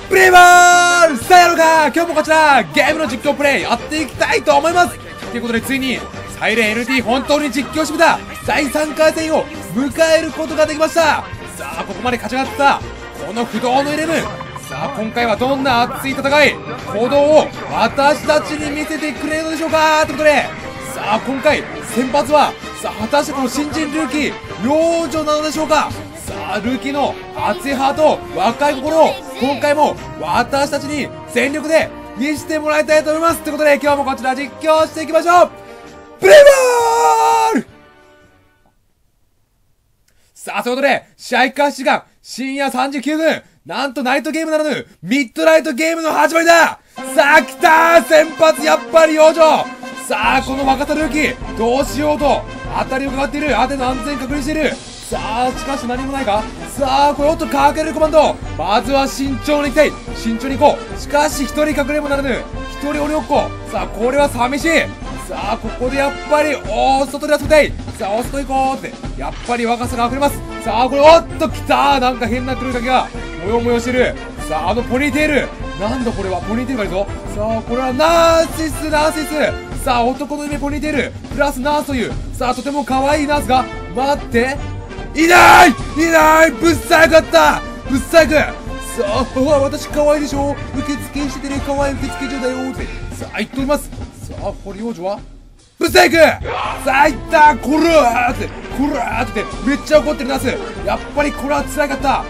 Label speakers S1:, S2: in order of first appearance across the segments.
S1: プレイバールさあやろうか。今日もこちらゲームの実況プレイやっていきたいと思います。ということでついにサイレン LT 本当に実況してみた第3回戦を迎えることができました。さあここまで勝ち上がったこの不動の11。さあ今回はどんな熱い戦い行動を私たちに見せてくれるのでしょうか。ということでさあ今回先発はさあ果たしてこの新人ルーキー幼女なのでしょうか。さあルーキーの熱いハート若い心を今回も私たちに全力で見せてもらいたいと思います。ということで今日もこちら実況していきましょう。プレイボールさあ、ということで、試合開始時間、深夜39分、なんとナイトゲームならぬ、ミッドナイトゲームの始まりだ。さあ、来たー先発、やっぱり幼女。さあ、この若さルーキー、どうしようと、当たりをかかっている、当ての安全確認している。さあ、しかし何もないか。さあ、これおっとかけるコマンド。まずは慎重に行きたい。慎重に行こう。しかし、一人隠れもならぬ。一人鬼ごっこ。さあ、これは寂しい。さあ、ここでやっぱり、外で遊びたい。さあ、外行こうって。やっぱり若さが溢れます。さあ、これ、おっと、来たーなんか変な黒い影が、もよもよしてる。さあ、ポニーテール。なんだこれは、ポニーテールがいるぞ。さあ、これは、ナーシス、ナーシス。さあ、男の夢ポニーテール。プラスナースという。さあ、とても可愛いナースが、待って。いないぶっさくだったぶっさくさあ、私可愛いでしょ受付しててね、可愛い受付中だよって。さあ、言っております。さあ、これ幼女はブッサイクさあ、いったこらーって、こらーって、めっちゃ怒ってるナス。やっぱりこれは辛かった。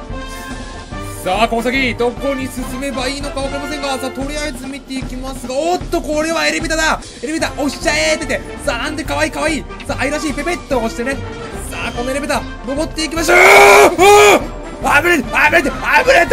S1: さあ、この先、どこに進めばいいのかわかりませんが、さあ、とりあえず見ていきますが、おっと、これはエレベーターだエレベーター押しちゃえーってて、さあ、なんで可愛い可愛いさあ、愛らしいペペッと押してね。さあ、このエレベーター、登っていきましょうあぶれて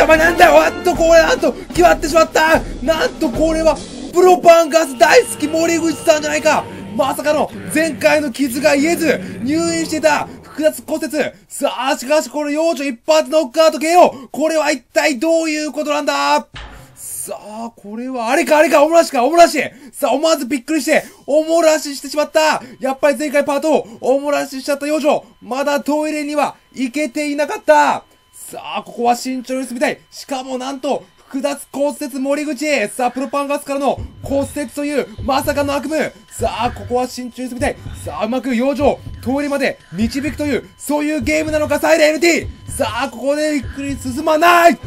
S1: お前なんだよおっと、これなんと、決まってしまったなんと、これは、プロパンガス大好き森口さんじゃないか。まさかの前回の傷が癒えず入院していた複雑骨折。さあ、しかしこの幼女一発ノックアウト KO。これは一体どういうことなんだ。さあ、これはあれかおもらしさあ、思わずびっくりしておもらししてしまった。やっぱり前回パートをおもらししちゃった幼女、まだトイレには行けていなかった。さあ、ここは慎重に進みたい。しかもなんと複雑骨折森口へ。さあ、プロパンガスからの骨折というまさかの悪夢。さあ、ここは慎重に進みたい。さあ、うまく養生トイレまで導くというそういうゲームなのか、サイレン NT。さあ、ここでゆっくり進まない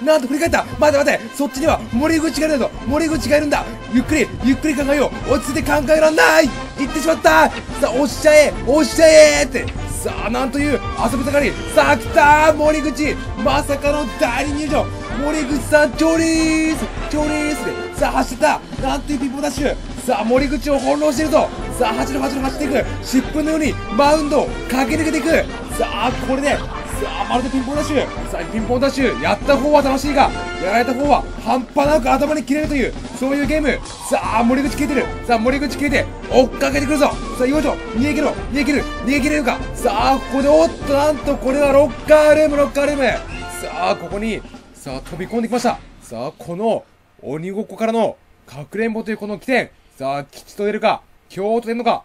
S1: なんと振り返った。待てそっちには森口がいるんだ。森口がいるんだ。ゆっくり考えよう。落ち着いて考えらんない。行ってしまった。さあ、押しちゃえって。さあ、なんという遊び盛り。さあ、来たー森口。まさかの第二入場。森口さん、チョリースで。さあ、走った。なんというピンポンダッシュ。さあ、森口を翻弄しているぞ。さあ、走っていく。疾風のようにマウンドを駆け抜けていく。さあ、これで、さあ、まるでピンポンダッシュ。さあ、ピンポンダッシュ。やった方は楽しいが、やられた方は半端なく頭に切れるという、そういうゲーム。さあ、森口消えてる。さあ、森口消えて、追っかけてくるぞ。さあ、幼女、逃げ切れるか。さあ、ここで、おっと、なんと、これはロッカールーム。さあ、ここに、さあ、飛び込んできました。さあ、この、鬼ごっこからの、かくれんぼというこの起点。さあ、吉と出るか、京と出るのか。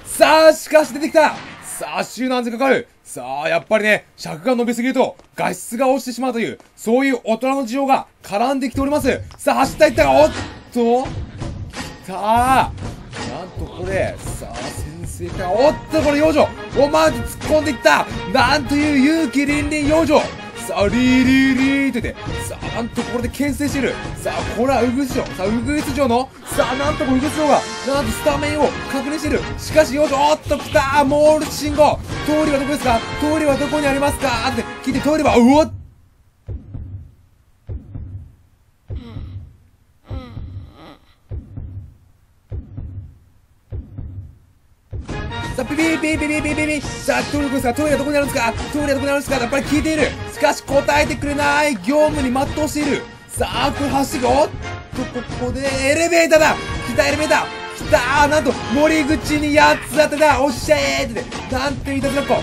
S1: さあ、しかし出てきた。さあ、周の安全かかる。さあ、やっぱりね、尺が伸びすぎると、画質が落ちてしまうという、そういう大人の事情が絡んできております。さあ、走ったいったが、おっとさあ、なんとこれ、さあ、先生か、おっと、これ幼女、思わず突っ込んでいった。なんという勇気凛々幼女。さあ、リーと言って、さあ、なんとこれで牽制している。さあ、これはウグイス城。さあ、ウグイス城の、さあ、なんとウグイス城が、なんとスタメンを確認している。しかし、幼女、おっと、来たーモール信号。通りはどこですか？通りはどこにありますかって聞いて、通りは、うおっさあ、ピピさあ、トイレはどこにあるんですかやっぱり聞いている。しかし、答えてくれない。業務に全うしている。さあ、これ走っていく。おっと、ここで、エレベーターだ。来たーなんと、森口に8つ当てた。おっしゃーって。なんていたずらっ子。さ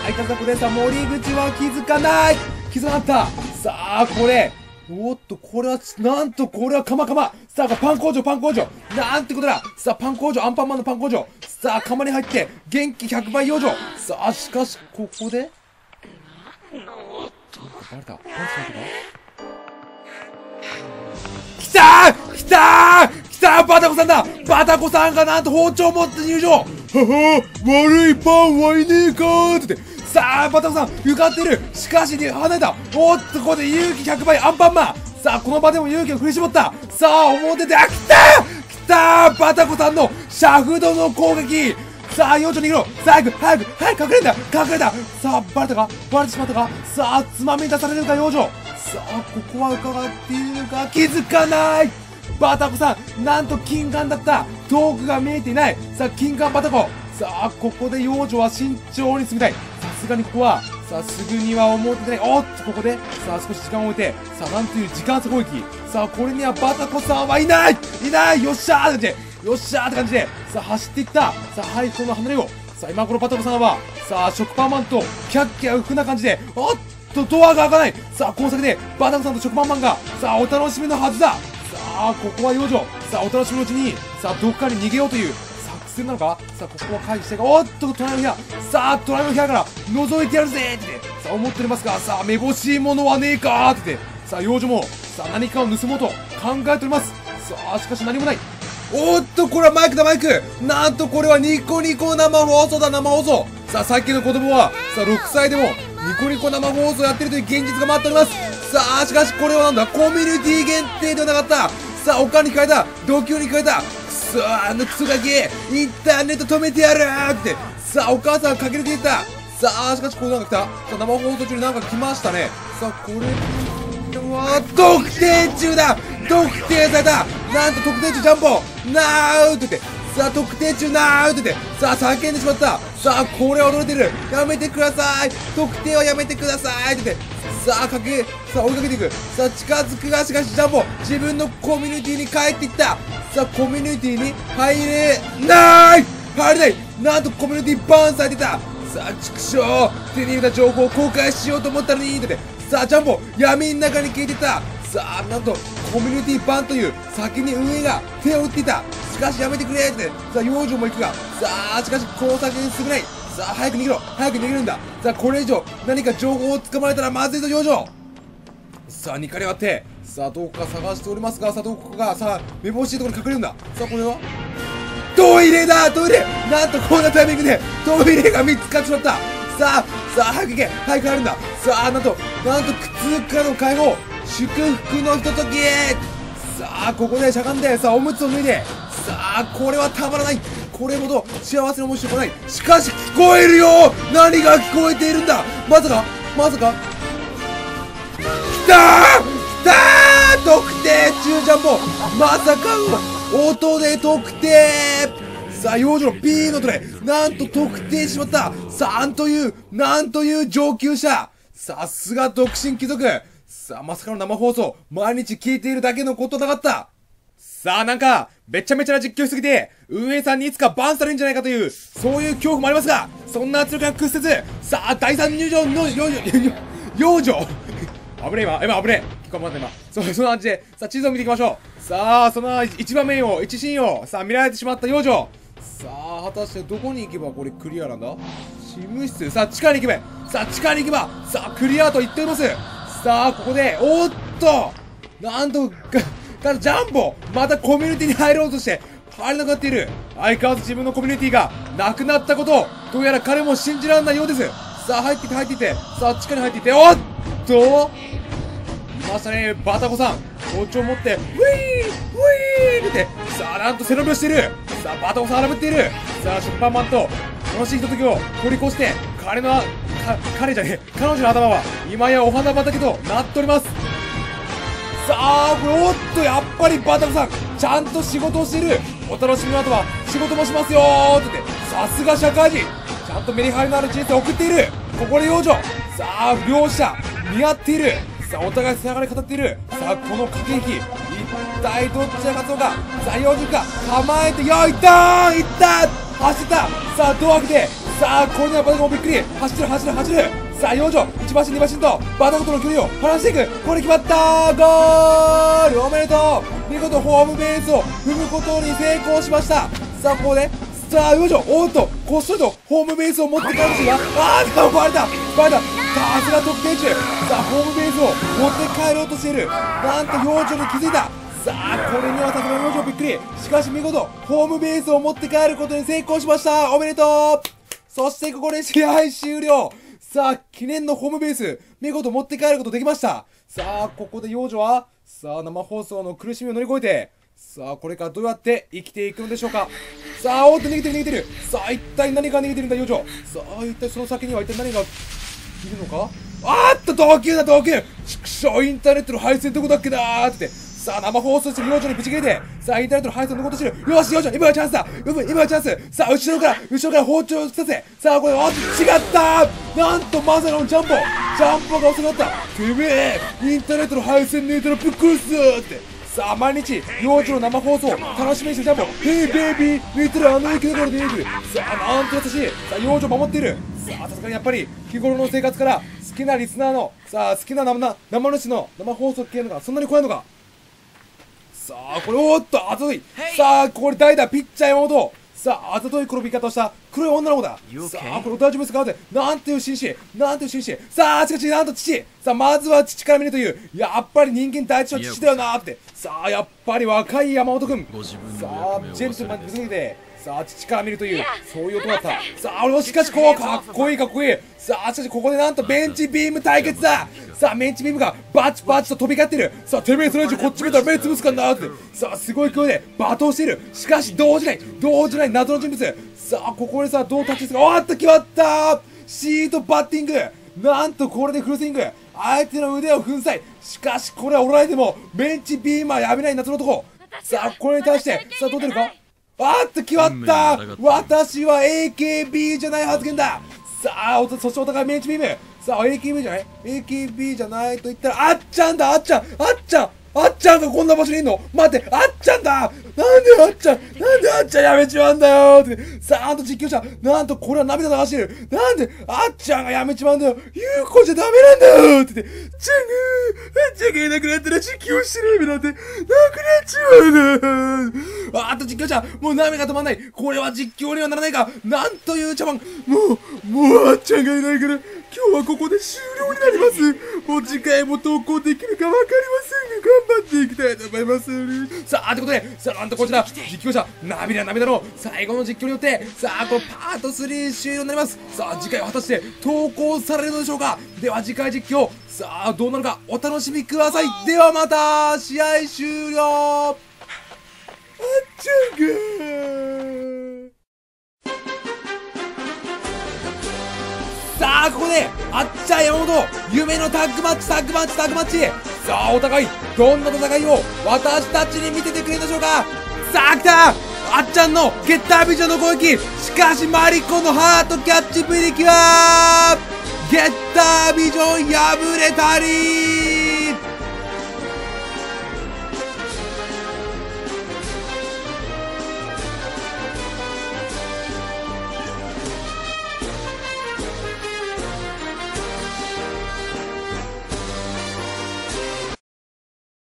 S1: あ、いたずらっ子でさ、森口は気づかない。気づかなかった。さあ、これ、おっと、これは、なんと、これはカマカマ。さあ、パン工場。なんてことだ。さあ、パン工場、アンパンマンのパン工場。さあ、釜に入って、元気100倍養生。さあ、しかし、ここでバレた。来たーバタコさんだ。バタコさんがなんと包丁を持って入場。はは悪いパンはいねえかーって。さあ、バタコさん、受かっている。しかし、離れた。おっと、ここで勇気100倍、アンパンマン。さあ、この場でも勇気を振り絞った。さあ、表で、来たーバタコさんのシャフドの攻撃。さあ、幼女逃げろ。さあ、早く、隠れた。さあ、バレてしまったか。さあ、つまみ出されるか、幼女。さあ、ここは伺っているが、気づかない。バタコさん、なんと金眼だった。遠くが見えていない。さあ、金眼バタコ。さあ、ここで幼女は慎重に進みたい。さすがにここは、さあ、すぐには思ってない。おっと、ここで、さあ、少し時間を置いて、さあ、なんという時間差攻撃。さあ、これにはバタコさんはいないよっしゃーって感じで、さあ、走っていった。さあ、はい、この離れよう。さあ、今頃バタコさんは、さあ、食パンマンと、キャッキャウフな感じで、おっと、ドアが開かない。さあ、この先で、バタコさんと食パンマンが、さあ、お楽しみのはずだ。さあ、ここは幼女。さあ、お楽しみのうちに、さあ、どこかに逃げようという、作戦なのか。さあ、ここは回避して、おっと、隣の部屋。さあ、隣の部屋から、覗いてやるぜって、さあ、思っておりますが、さあ、めぼしいものはねえかって、さあ、幼女も、さあ、何かを盗もうと考えております。さあ、しかし何もない。おっと、これはマイク。なんとこれはニコニコ生放送だ、生放送。さあ、さっきの子供は、さあ、6歳でも、ニコニコ生放送やってるという現実が待っております。さあ、しかしこれはなんだ、コミュニティ限定ではなかった。さあ、お金に変えた。同級に変えた。くそー、クソガキ。インターネット止めてやるーって。さあ、お母さんが駆け抜けていった。さあ、しかしこれなんか来た。さあ、生放送中になんか来ましたね。さあ、これ、特定中だ。特定された。なんと特定中ジャンボなーって言って、さあ特定中なーって言って、さあ叫んでしまった。さあこれは驚いてる。やめてください。特定はやめてくださいって言って、さあさあ追いかけていく。さあ近づくが、しかしジャンボ自分のコミュニティに帰っていった。さあコミュニティに入れない。なんとコミュニティバーンされてた。さあ畜生、手に入れた情報を公開しようと思ったのにって言って、さあジャンボ闇の中に消えてた。さあなんとコミュニティバンという先に運営が手を打っていた。しかしやめてくれって。さあ幼女も行くが、さあしかしこの先に進めない。さあ早く逃げるんだ。さあこれ以上何か情報をつかまれたらまずいぞ幼女。さあ2回割って、さあどこか探しておりますが、さあどこかが、さあめぼしいところに隠れるんだ。さあこれはトイレだ。なんとこんなタイミングでトイレが見つかってしまった。さあ早く行け。早く入るんだ。さあなんと苦痛からの解放、祝福のひととき。さあここでしゃがんで、さあおむつを脱いで、さあこれはたまらない。これほど幸せな面白くない。しかし聞こえるよ。何が聞こえているんだ。まさか来たー特定中ジャンボ、まさかの音で特定。さあ幼女の B のトレなんと特定しまった。さあなんという上級者。さすが独身貴族。さあまさかの生放送毎日聞いているだけのことなかった。さあなんかめちゃめちゃな実況しすぎて運営さんにいつかバンされるんじゃないかという、そういう恐怖もありますが、そんな圧力が屈せず、さあ第3入場の幼女危ねえ今危ねえ。聞こえまった今。そんな感じで、さあ地図を見ていきましょう。さあその一場面を、一シーンをさあ見られてしまった幼女。さあ果たしてどこに行けばこれクリアなんだ。事務室。さあ地下に行けば、さあクリアと言っております。さあここで、おっとなんとジャンボまたコミュニティに入ろうとして入れなくなっている。相変わらず自分のコミュニティがなくなったことをどうやら彼も信じられないようです。さあ入っていって、さあ地下に入っていって、おっといましたね、バタコさん包丁を持ってウィーって、さあなんと背伸びをしている。さあバタコさん荒ぶっている。さあ食パンマンと楽しいひとときを取り越して、彼女の頭は今やお花畑となっております。さあおっとやっぱりバタコさんちゃんと仕事をしている。お楽しみの後は仕事もしますよーって言って、さすが社会人、ちゃんとメリハリのある人生を送っている。ここで幼女、さあ両者見合っている。さあお互い背中で語っている。さあこの駆け引き一体どっちが勝つのか。さあ幼女が構えて、よいったー走った。さあドア開けて、さあこれにはバタコもびっくり。走ってる。さあ、養生、1馬身、2馬身と、バトンとの距離を離していく。これ決まったー。ゴールおめでとう。見事、ホームベースを踏むことに成功しました。さあ、ここで、さあ、養生、おっと、こっそりとホームベースを持って帰るんですが、でもバレた。さすが特定中。さあ、ホームベースを持って帰ろうとしている。なんと、養生に気づいた。さあ、これにはさすが養生びっくり。しかし見事、ホームベースを持って帰ることに成功しました。おめでとう。そしてここで試合終了。さあ、記念のホームベース、見事持って帰ることできました。さあ、ここで幼女は、さあ、生放送の苦しみを乗り越えて、さあ、これからどうやって生きていくのでしょうか。さあ、おっと逃げてる。さあ、一体何が逃げてるんだ、幼女。さあ、一体その先には一体何がいるのか。同級だ、畜生、インターネットの配線どこだっけなーって。さあ、生放送してる幼女にぶち切れて、さあ、インターネットの配線を残してる。よし、幼女、今がチャンスだ。今がチャンス。さあ、後ろから包丁を突き刺せ。さあ、これ、違ったー。なんと、まさかのジャンボが遅かった。てめえ、インターネットの配線抜いたらぶっ殺すーって。さあ、毎日、幼女の生放送、楽しみにしてジャンボ。ヘイベイビー、抜いたらあの駅だから出てくる。さあ、なんと優しい。さあ、幼女守っている。さあ、さすがにやっぱり、日頃の生活から、好きなリスナーの、さあ、好きな生主の生放送系のが、そんなに怖いのか。さあ、これ、おっと、あざとい。さあ、ここで代打、ピッチャー山本。さあ、あざとい転び方をした黒い女の子だ。さあ、これ大丈夫ですかって。なんていう紳士。さあ、しかし、なんと父。さあ、まずは父から見るという、やっぱり人間第一の父だよなーって。さあ、やっぱり若い山本君。さあ、ジェントルマンにぶつけて、さあ、父から見るという、そういう音だった。さあ、俺もしかし、こう、かっこいい。さあ、しかし、ここでなんとベンチビーム対決だ。さあ、ベンチビームがバチと飛び交ってる。さあ、てめえそれ以上こっち見たら目潰すかなーって。さあ、すごい勢いで罵倒している。しかし、同時ない謎の人物。さあ、ここでさ、どう立ちすか。決まったー。シートバッティング。なんと、これでフルスイング。相手の腕を粉砕。しかし、これはおられても、ベンチビーマーやめない夏の男。さあ、これに対して、さあ、どう出るか。決まった。私は AKB じゃない発言だ。さあ、そしてお互いベンチビーム。さあ、AKB じゃない ?AKB じゃないと言ったら、あっちゃんがこんな場所にいんの。待って、あっちゃんだ。なんであっちゃんやめちまうんだよって。さあ、実況者、なんとこれは涙流してる。なんであっちゃんがやめちまうんだよ。ゆうこじゃダメなんだよって言って、あっちゃんがいなくなったら実況してる意味なんてなくなっちまうな。実況者、もう涙が止まんない。これは実況にはならないか。なんという茶番。もうあっちゃんがいないから、今日はここで終了になります。もう次回も投稿できるかわかりませんが、頑張っていきたいと思います。さあ、ということで、さあ、なんとこちら、実況者、涙の最後の実況によって、さあ、このパート3終了になります。さあ、次回は果たして投稿されるのでしょうか。では、次回実況、さあ、どうなるか、お楽しみください。ではまた、試合終了。あっちゃんがさあ、ここで、あっちゃん山本、夢のタッグマッチ。さあ、お互い、どんな戦いを私たちに見せてくれるんでしょうか。さあ、来た。あっちゃんのゲッタービジョンの攻撃。しかし、マリコのハートキャッチプリキュア。ゲッタービジョン破れたり